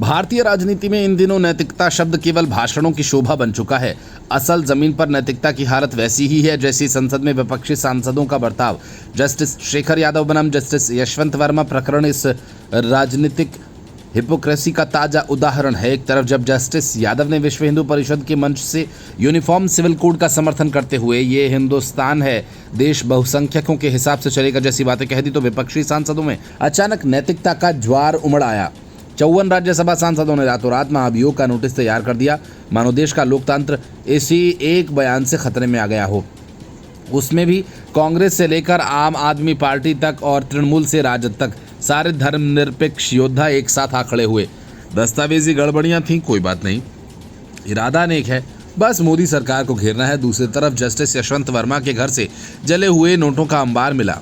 भारतीय राजनीति में इन दिनों नैतिकता शब्द केवल भाषणों की शोभा बन चुका है। असल जमीन पर नैतिकता की हालत वैसी ही है जैसी संसद में विपक्षी सांसदों का बर्ताव। जस्टिस शेखर यादव बनाम जस्टिस यशवंत वर्मा प्रकरण इस राजनीतिक हिपोक्रेसी का ताजा उदाहरण है। एक तरफ जब जस्टिस यादव ने विश्व हिंदू परिषद के मंच से यूनिफॉर्म सिविल कोड का समर्थन करते हुए ये हिंदुस्तान है, देश बहुसंख्यकों के हिसाब से चलेगा जैसी बातें कह दी, तो विपक्षी सांसदों में अचानक नैतिकता का ज्वार उमड़ आया। 54 राज्यसभा सांसदों ने रातों रात महाभियोग का नोटिस तैयार कर दिया, मानो देश का लोकतंत्र इसी एक बयान से खतरे में आ गया हो। उसमें भी कांग्रेस से लेकर आम आदमी पार्टी तक और तृणमूल से राजद तक सारे धर्मनिरपेक्ष योद्धा एक साथ आ खड़े हुए। दस्तावेजी गड़बड़ियां थीं, कोई बात नहीं, इरादा नेक है, बस मोदी सरकार को घेरना है। दूसरी तरफ जस्टिस यशवंत वर्मा के घर से जले हुए नोटों का अंबार मिला,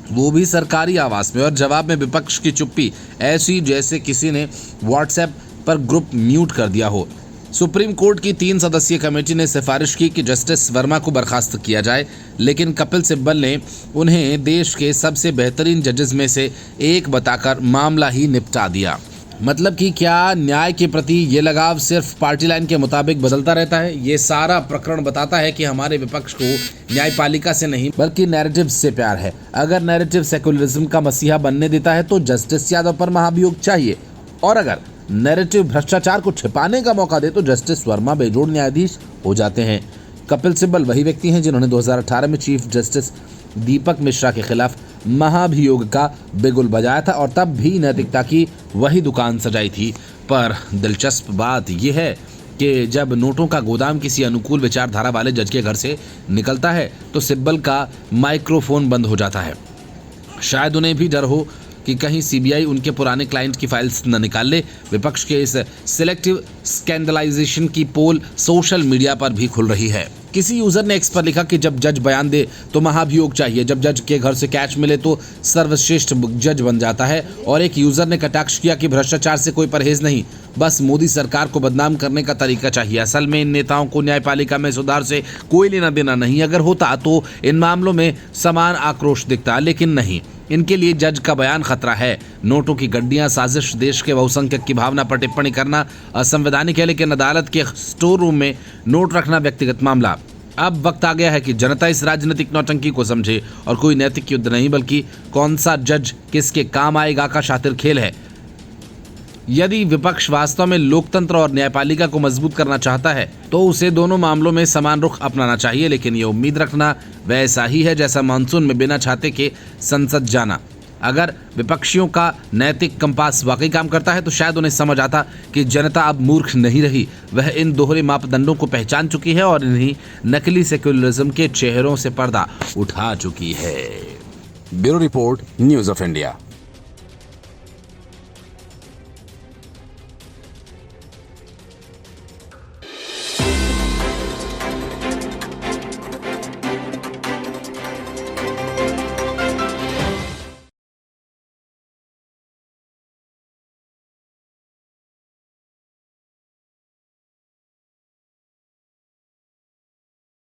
वो भी सरकारी आवास में, और जवाब में विपक्ष की चुप्पी ऐसी जैसे किसी ने व्हाट्सएप पर ग्रुप म्यूट कर दिया हो। सुप्रीम कोर्ट की 3 सदस्यीय कमेटी ने सिफारिश की कि जस्टिस वर्मा को बर्खास्त किया जाए, लेकिन कपिल सिब्बल ने उन्हें देश के सबसे बेहतरीन जजेस में से एक बताकर मामला ही निपटा दिया। मतलब कि क्या न्याय के प्रति ये लगाव सिर्फ पार्टी लाइन के मुताबिक बदलता रहता है? ये सारा प्रकरण बताता है कि हमारे विपक्ष को न्यायपालिका से नहीं बल्कि नैरेटिव से प्यार है। अगर नैरेटिव सेकुलरिज्म का मसीहा बनने देता है तो जस्टिस यादव पर महाभियोग चाहिए, और अगर नैरेटिव भ्रष्टाचार को छिपाने का मौका दे तो जस्टिस वर्मा बेजोड़ न्यायाधीश हो जाते हैं। कपिल सिब्बल वही व्यक्ति हैं जिन्होंने 2018 में चीफ जस्टिस दीपक मिश्रा के खिलाफ महाभियोग का बिगुल बजाया था, और तब भी नैतिकता की वही दुकान सजाई थी। पर दिलचस्प बात यह है कि जब नोटों का गोदाम किसी अनुकूल विचारधारा वाले जज के घर से निकलता है तो सिब्बल का माइक्रोफोन बंद हो जाता है। शायद उन्हें भी डर हो कि कहीं सीबीआई उनके पुराने क्लाइंट की फाइल्स न निकाल ले। विपक्ष के इस सिलेक्टिव स्कैंडलाइजेशन की पोल सोशल मीडिया पर भी खुल रही है। किसी यूजर ने एक्स पर लिखा कि जब जज बयान दे तो महाभियोग चाहिए, जब जज के घर से कैश मिले तो सर्वश्रेष्ठ जज बन जाता है। और एक यूजर ने कटाक्ष किया कि भ्रष्टाचार से कोई परहेज नहीं, बस मोदी सरकार को बदनाम करने का तरीका चाहिए। असल में इन नेताओं को न्यायपालिका में सुधार से कोई लेना देना नहीं। अगर होता तो इन मामलों में समान आक्रोश दिखता, लेकिन नहीं। इनके लिए जज का बयान खतरा है। नोटों की गड्डियां साजिश, देश के बहुसंख्यक की भावना पर टिप्पणी करना असंवैधानिक है, लेकिन अदालत के स्टोर रूम में नोट रखना व्यक्तिगत मामला। अब वक्त आ गया है कि जनता इस राजनीतिक नौटंकी को समझे, और कोई नैतिक युद्ध नहीं बल्कि कौन सा जज किसके काम आएगा का शातिर खेल है। यदि विपक्ष वास्तव में लोकतंत्र और न्यायपालिका को मजबूत करना चाहता है तो उसे दोनों मामलों में समान रुख अपनाना चाहिए, लेकिन ये उम्मीद रखना वैसा ही है जैसा मानसून में बिना छाते के संसद जाना। अगर विपक्षियों का नैतिक कंपास वाकई काम करता है तो शायद उन्हें समझ आता कि जनता अब मूर्ख नहीं रही, वह इन दोहरे मापदंडों को पहचान चुकी है और इन्हीं नकली सेक्युलरिज्म के चेहरों से पर्दा उठा चुकी है। Bureau report, news of India.